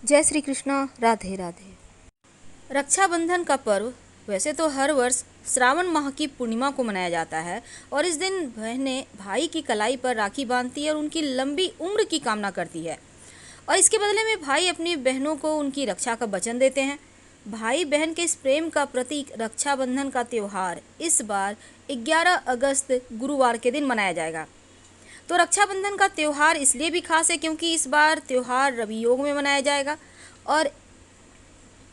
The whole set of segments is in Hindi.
जय श्री कृष्ण। राधे राधे। रक्षाबंधन का पर्व वैसे तो हर वर्ष श्रावण माह की पूर्णिमा को मनाया जाता है और इस दिन बहनें भाई की कलाई पर राखी बांधती है और उनकी लंबी उम्र की कामना करती है और इसके बदले में भाई अपनी बहनों को उनकी रक्षा का वचन देते हैं। भाई बहन के इस प्रेम का प्रतीक रक्षाबंधन का त्यौहार इस बार 11 अगस्त गुरुवार के दिन मनाया जाएगा। तो रक्षाबंधन का त्यौहार इसलिए भी खास है क्योंकि इस बार त्यौहार रवि योग में मनाया जाएगा। और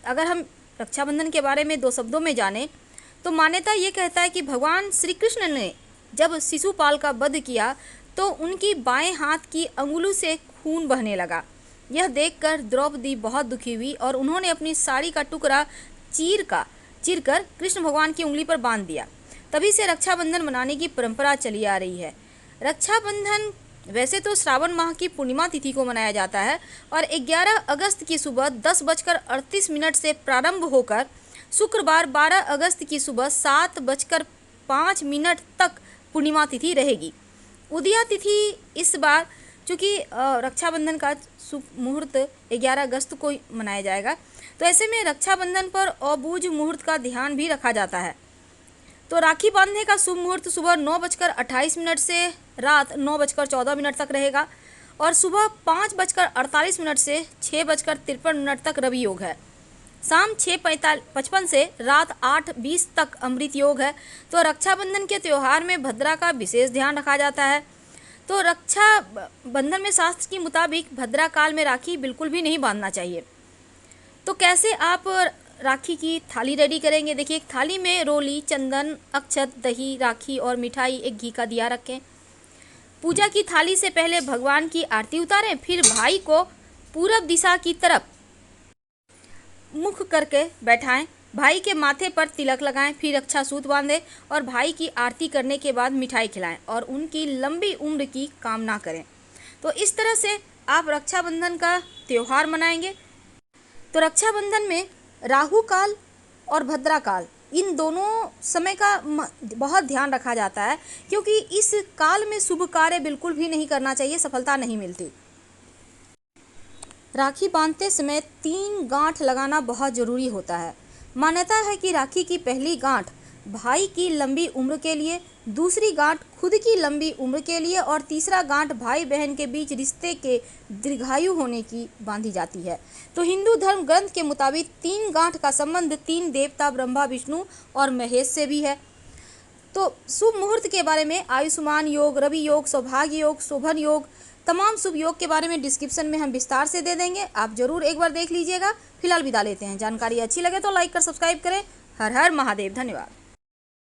अगर हम रक्षाबंधन के बारे में दो शब्दों में जानें तो मान्यता ये कहता है कि भगवान श्री कृष्ण ने जब शिशुपाल का वध किया तो उनकी बाएं हाथ की अंगुली से खून बहने लगा। यह देखकर द्रौपदी बहुत दुखी हुई और उन्होंने अपनी साड़ी का टुकड़ा चीरकर कृष्ण भगवान की उंगली पर बांध दिया। तभी से रक्षाबंधन मनाने की परंपरा चली आ रही है। रक्षाबंधन वैसे तो श्रावण माह की पूर्णिमा तिथि को मनाया जाता है और 11 अगस्त की सुबह 10:38 से प्रारंभ होकर शुक्रवार 12 अगस्त की सुबह 7:05 तक पूर्णिमा तिथि रहेगी। उदया तिथि इस बार चूँकि रक्षाबंधन का शुभ मुहूर्त 11 अगस्त को मनाया जाएगा, तो ऐसे में रक्षाबंधन पर अबूझ मुहूर्त का ध्यान भी रखा जाता है। तो राखी बांधने का शुभ मुहूर्त सुबह 9:28 से रात 9:14 तक रहेगा और सुबह 5:48 से 6:53 तक रवि योग है। शाम 6:55 से रात 8:20 तक अमृत योग है। तो रक्षाबंधन के त्यौहार में भद्रा का विशेष ध्यान रखा जाता है। तो रक्षा बंधन में शास्त्र के मुताबिक भद्रा काल में राखी बिल्कुल भी नहीं बांधना चाहिए। तो कैसे आप राखी की थाली रेडी करेंगे? देखिए, एक थाली में रोली, चंदन, अक्षत, दही, राखी और मिठाई, एक घी का दिया रखें। पूजा की थाली से पहले भगवान की आरती उतारें, फिर भाई को पूरब दिशा की तरफ मुख करके बैठाएं। भाई के माथे पर तिलक लगाएं, फिर रक्षा सूत बांधें और भाई की आरती करने के बाद मिठाई खिलाएं और उनकी लंबी उम्र की कामना करें। तो इस तरह से आप रक्षाबंधन का त्यौहार मनाएंगे। तो रक्षाबंधन में राहु काल और भद्रा काल इन दोनों समय का बहुत ध्यान रखा जाता है क्योंकि इस काल में शुभ कार्य बिल्कुल भी नहीं करना चाहिए, सफलता नहीं मिलती। राखी बांधते समय 3 गांठ लगाना बहुत ज़रूरी होता है। मान्यता है कि राखी की पहली गांठ भाई की लंबी उम्र के लिए, दूसरी गांठ खुद की लंबी उम्र के लिए और तीसरा गांठ भाई बहन के बीच रिश्ते के दीर्घायु होने की बांधी जाती है। तो हिंदू धर्म ग्रंथ के मुताबिक 3 गांठ का संबंध 3 देवता ब्रह्मा, विष्णु और महेश से भी है। तो शुभ मुहूर्त के बारे में आयुष्मान योग, रवि योग, सौभाग्य योग, शोभन योग, तमाम शुभ योग के बारे में डिस्क्रिप्शन में हम विस्तार से दे देंगे, आप जरूर एक बार देख लीजिएगा। फिलहाल विदा लेते हैं। जानकारी अच्छी लगे तो लाइक कर सब्सक्राइब करें। हर हर महादेव। धन्यवाद।